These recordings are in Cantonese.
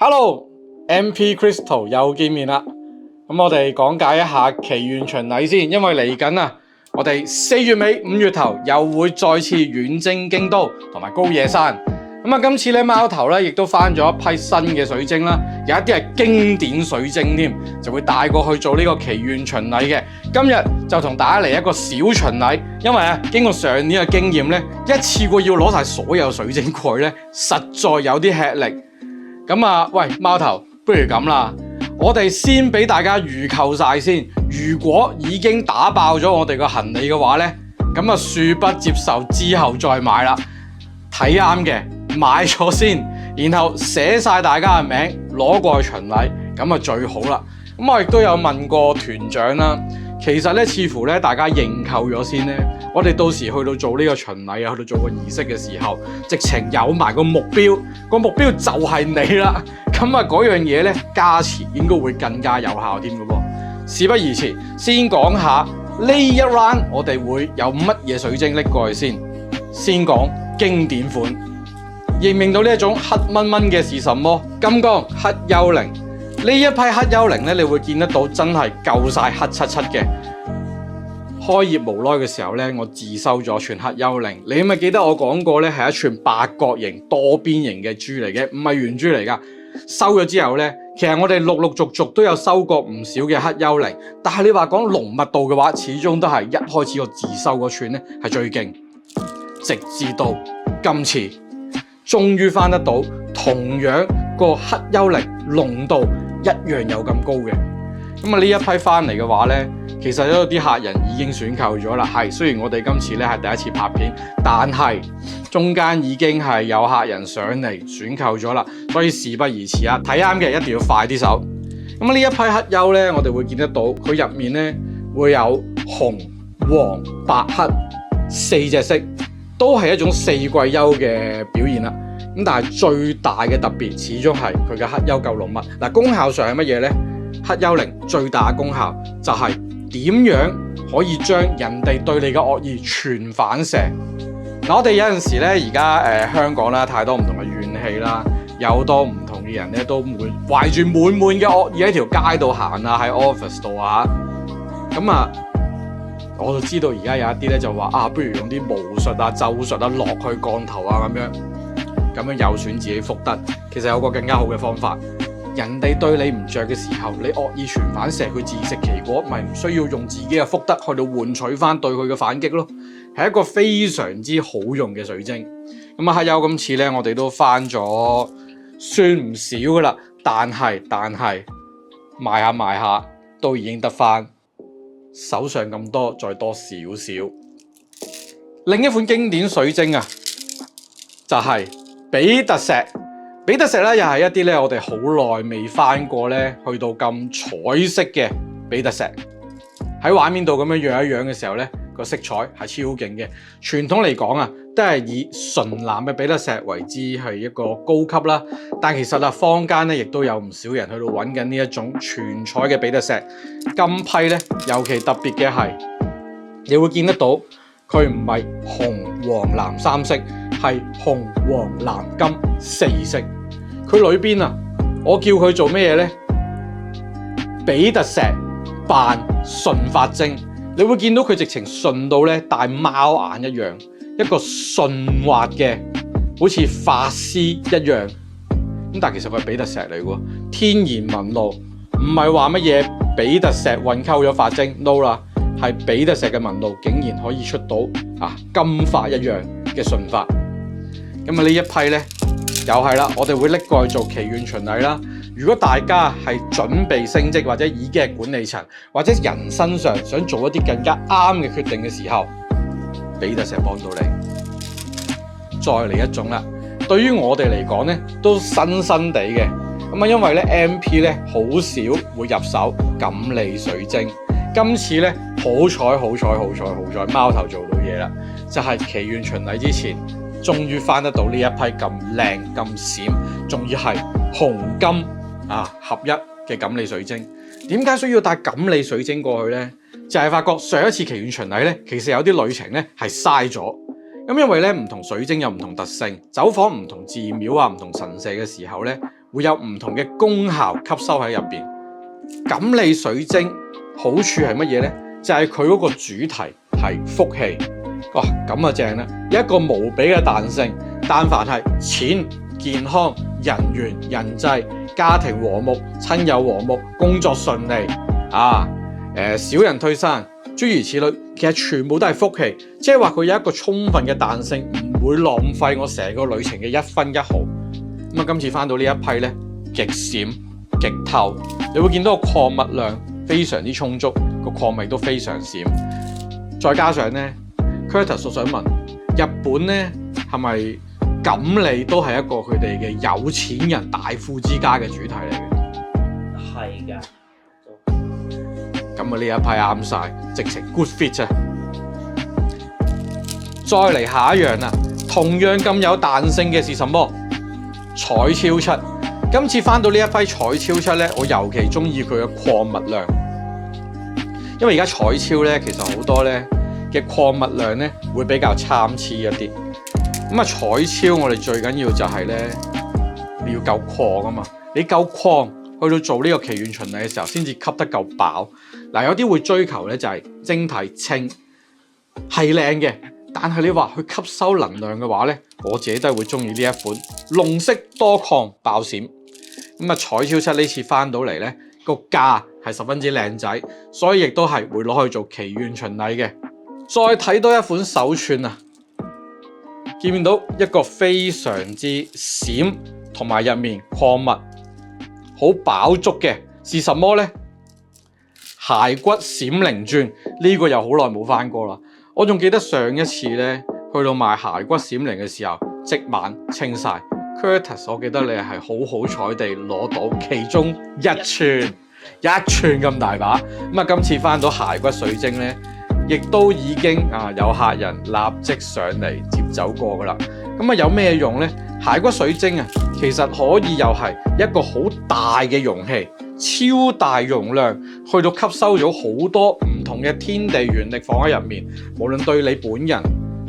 Hello，MP Crystal 又見面啦。咁我哋講解一下祈願巡禮先，因為嚟緊啊，我哋4月尾5月頭又會再次遠征京都同埋高野山。咁啊，今次咧貓頭咧亦都翻咗一批新嘅水晶啦，有一啲係經典水晶添，就會帶過去做呢個祈願巡禮嘅。今日就同大家嚟一個小巡禮，因為啊經過上年嘅經驗咧，一次過要攞晒所有水晶過去咧，實在有啲吃力。咁啊，喂貓頭，不如咁啦，我哋先俾大家預購晒先。如果已經打爆咗我哋個行李嘅話咧，咁啊恕不接受之後再買啦。睇啱嘅買咗先，然後寫晒大家嘅名攞過去巡禮，咁啊最好啦。咁我亦都有問過團長啦，其實咧似乎咧大家認購咗先咧，我哋到時去到做呢個巡禮啊，去到做個儀式嘅時候，直情有埋個目標，個目標就係你啦。咁啊嗰樣嘢咧加持應該會更加有效添嘅噃。事不宜遲，先講下呢一 round 我哋會有乜嘢水晶拎過去先。先講經典款，認唔認到呢一種黑蚊蚊嘅是什麼？金剛黑幽靈。呢一批黑幽靈咧，你會見得到真係夠晒黑漆漆嘅。開業無耐嘅時候咧，我自收咗串黑幽靈。你咪記得我講過咧，係一串八角形多邊形嘅珠嚟嘅，唔係圓珠嚟噶。收咗之後咧，其實我哋陸陸續續都有收過唔少嘅黑幽靈，但係你話講濃密度嘅話，始終都係一開始我自收嗰串咧係最勁。直至到今次，終於翻得到同樣個黑幽靈濃度一樣有咁高嘅。咁啊呢一批翻嚟嘅話呢，其實有啲客人已經選購咗啦。係，雖然我哋今次咧係第一次拍片，但係中間已經係有客人上嚟選購咗啦。所以事不宜遲啊，睇啱嘅一定要快啲手。咁呢一批黑幽呢，我哋會見得到佢入面呢會有紅、黃、白、黑4隻色。都係一種四季幽嘅表現啦，咁但係最大嘅特別始終係佢嘅黑幽夠濃密。嗱，功效上係乜嘢呢？黑幽靈最大嘅功效就係點樣可以將人哋對你嘅惡意全反射。嗱，我哋有陣時咧，而家香港啦，太多唔同嘅怨氣啦，有好多唔同嘅人咧，都會懷住滿滿嘅惡意喺條街度行啊，喺 office 度啊，咁啊。我就知道而家有一啲咧就話啊，不如用啲巫術啊、咒術啊落去降頭啊咁樣有損自己福德。其實有個更加好嘅方法，人哋對你唔着嘅時候，你惡意全反射，佢自食其果，咪唔需要用自己嘅福德去到換取翻對佢嘅反擊咯。係一個非常之好用嘅水晶。咁啊，黑幽今次咧，我哋都翻咗算唔少噶啦，但係賣下都已經得翻手上咁多，再多少少。另一款經典水晶啊，就係比特石。比特石咧，又係一啲咧，我哋好耐未翻過咧，去到咁彩色嘅比特石。喺畫面度咁樣樣一樣嘅時候咧，個色彩係超勁嘅。傳統嚟講啊，都係以純藍嘅比特石為之係一個高級啦。但其實啊，坊間咧亦都有唔少人去到揾緊呢一種全彩嘅比特石。今批咧，尤其特別嘅係，你會見得到佢唔係紅、黃、藍三色，係紅、黃、藍、金4色。佢裏邊啊，我叫佢做咩嘢咧？比特石扮順髮晶。你會見到佢直情順到咧，帶貓眼一樣，一個順滑嘅，好似髮絲一樣。咁但係其實佢係比特石嚟嘅，天然紋路，唔係話乜嘢比特石混溝咗髮晶 ，no 啦，係比特石嘅紋路竟然可以出到金髮一樣嘅順髮。咁啊呢一批咧，又係啦，我哋會拎過去做祈願巡禮啦。如果大家係準備升職或者已經係管理層，或者人身上想做一啲更加啱嘅決定嘅時候，比特石幫到你。再嚟一種啦，對於我哋嚟講咧，都新新地嘅。咁啊，因為咧 MP 咧好少會入手錦鯉水晶。今次咧好彩，貓頭做到嘢啦，就係祈願巡禮之前，終於翻得到呢一批咁靚咁閃，仲要係紅金合一嘅錦鯉水晶。點解需要帶錦鯉水晶過去呢？就係發覺上一次祈願巡禮咧，其實有啲旅程咧係嘥咗。咁因為咧唔同水晶有唔同特性，走訪唔同寺廟啊、唔同神社嘅時候咧，會有唔同嘅功效吸收喺入邊。錦鯉水晶好處係乜嘢呢？就係佢嗰個主題係福氣。哇，咁啊正啦！有一個無比嘅彈性，但凡係錢、健康、人緣、人際、家庭和睦、親友和睦、工作順利小人退散，諸如此類，其實全部都係福氣。即係話佢有一個充分嘅彈性，唔會浪費我成個旅程嘅一分一毫。咁啊，今次翻到呢一批呢，極閃極透，你會見到個礦物量非常之充足，個礦味都非常閃。再加上呢 Curtis 我想問，日本呢係咪錦鯉都係一個佢哋嘅有錢人大富之家嘅主題嚟嘅？係㗎。咁啊呢一批啱晒，直情 good fit 啊！再嚟下一樣啊，同樣咁有彈性嘅是什麼？彩超七。今次翻到呢一批彩超七呢，我尤其中意佢嘅礦物量，因為而家彩超呢，其實好多呢嘅礦物量呢會比較參差一啲。咁啊，彩超我哋最緊要就係呢，你要夠礦啊嘛，你夠礦去到做呢個奇緣巡禮嘅時候，先至吸得夠飽。嗱，有啲會追求呢，就係晶體清係靚嘅，但係你話去吸收能量嘅話呢，我自己都係會中意呢一款龍色多礦爆閃。咁啊，彩超七呢次翻到嚟呢，個價係十分之靚仔，所以亦都係會攞去做奇緣巡禮嘅。再睇多一款手串啊，見唔到一個非常之閃，同埋入面礦物好飽足嘅是什麼呢？骸骨閃靈鑽，呢個又好耐冇翻過啦。我仲記得上一次呢，去到賣骸骨閃靈嘅時候，即晚清晒。Curtis， 我記得你係好彩地攞到其中一寸咁大把。咁啊，今次翻到骸骨水晶呢，亦都已經有客人立即上嚟接走過噶啦。咁啊，有咩用呢？骸骨水晶啊，其實可以又係一個好大嘅容器，超大容量，去到吸收咗好多唔同嘅天地元力放喺入面，無論對你本人、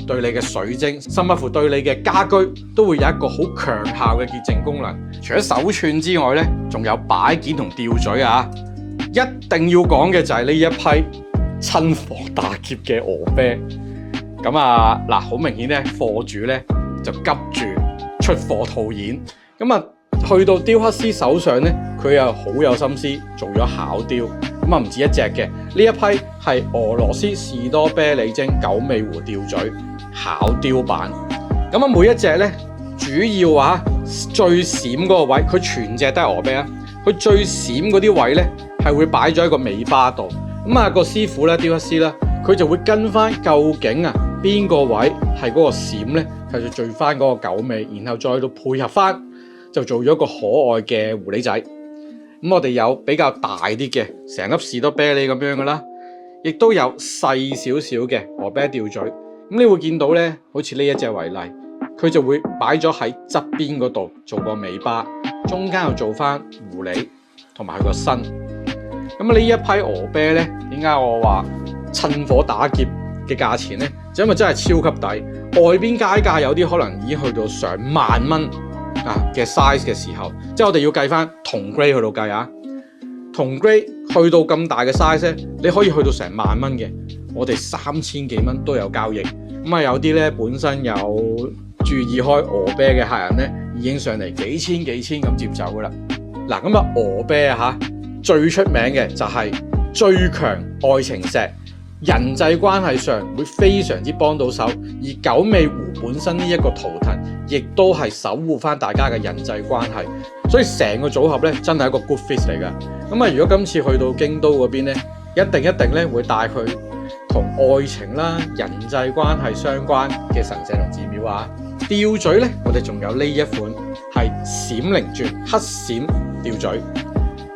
對你嘅水晶，甚至乎對你嘅家居，都會有一個好強效嘅潔淨功能。除咗手串之外呢，仲有擺件同吊墜啊！一定要講嘅就係呢一批親火打劫嘅鵝啤。咁啊，嗱，好明顯咧，貨主咧就急住出貨套現。咁啊，去到雕刻師手上咧，佢又好有心思做咗巧雕。咁啊，唔止一隻嘅，呢一批係俄羅斯士多啤梨晶九尾狐吊墜巧雕版。咁啊，每一隻咧主要最閃嗰個位，佢全隻都係鵝啤啊。佢最閃嗰啲位咧係會擺咗喺個尾巴度。咁啊，個師傅咧，雕刻師啦，佢就會跟翻究竟邊個位係嗰個閃咧，係就聚翻嗰個九尾，然後再到配合翻，就做咗個可愛嘅狐狸仔。咁我哋有比較大啲嘅，成粒士多啤梨咁樣嘅啦，亦都有細少少嘅鵝啤吊墜。咁你會見到咧，好似呢一隻為例，佢就會擺咗喺側邊嗰度做個尾巴，中間又做翻狐狸同埋佢個身。咁呢一批鵝啤咧，點解我話趁火打劫嘅價錢咧？就因為真係超級抵，外邊街價有啲可能已經去到上萬蚊嘅 size 嘅時候，即係我哋要計翻同 grade 去到計啊，同 grade 去到咁大嘅 size 咧，你可以去到成萬蚊嘅，我哋3000幾蚊都有交易。咁有啲咧本身有注意開鵝啤嘅客人咧，已經上嚟幾千咁接走噶啦。嗱，咁鵝啤最出名嘅就係最強愛情石，人際關係上會非常之幫到手，而九尾狐本身呢一個圖騰，亦都係守護翻大家嘅人際關係，所以成個組合咧真係一個 good fit 嚟噶。咁如果今次去到京都嗰邊咧，一定咧會帶佢同愛情啦、人際關係相關嘅神社同寺廟啊。吊墜咧，我哋仲有呢一款係閃靈鑽黑閃吊墜。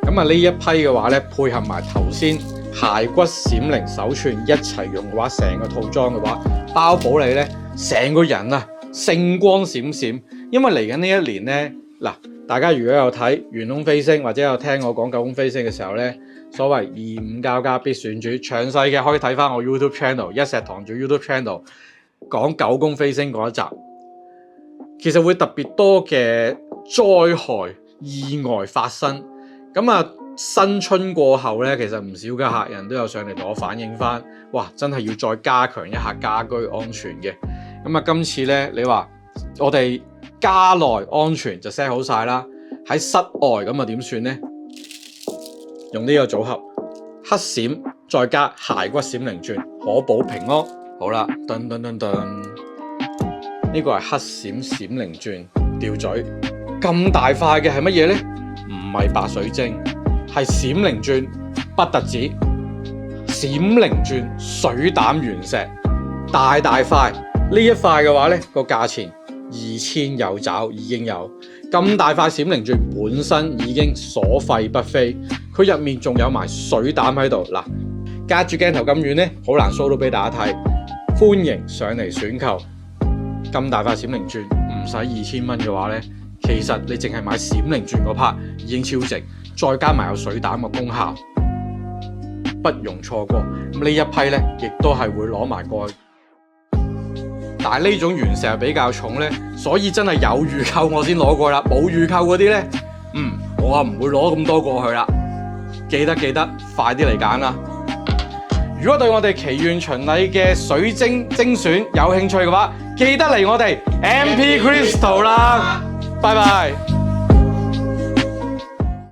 咁呢一批嘅話咧，配合埋頭先骸骨閃靈手串一齊用嘅話，成個套裝嘅話，包保你咧成個人星光閃閃。因為嚟緊呢一年咧，嗱，大家如果有睇玄空飛星或者有聽我講九宮飛星嘅時候咧，所謂25交加必選主，詳細嘅可以睇翻我 YouTube channel 一石堂主 YouTube channel 講九宮飛星嗰一集，其實會特別多嘅災害意外發生。咁啊，新春過後咧，其實唔少嘅客人都有上嚟同我反映翻，哇，真係要再加強一下家居安全嘅。咁啊，今次咧，你話我哋家內安全就 set 好晒啦，喺室外咁啊點算呢？用呢個組合，黑閃再加骸骨閃靈鑽，可保平安。好啦，噔噔噔噔，呢個係黑閃閃靈鑽吊嘴，咁大塊嘅係乜嘢呢？唔係白水晶，係閃靈鑽，不特止，閃靈鑽水膽原石，大塊。呢一塊嘅話呢，個價錢2000有找已經有。咁大塊閃靈鑽本身已經所費不菲，佢入面仲有埋水膽喺度。嗱，隔住鏡頭咁遠呢，好難 show 到俾大家睇。歡迎上嚟選購。咁大塊閃靈鑽唔使2000蚊嘅話呢，其實你淨係買閃靈鑽嗰 part 已經超值，再加埋有水膽嘅功效，不容錯過。咁呢一批呢，亦都係會攞埋過去。但係呢種原石比較重呢，所以真係有預購我先攞過啦。冇預購嗰啲呢，我唔會攞咁多過去啦。記得快啲嚟揀啦！如果對我哋祈願巡禮嘅水晶精選有興趣嘅話，記得嚟我哋 MP Crystal 啦！拜拜。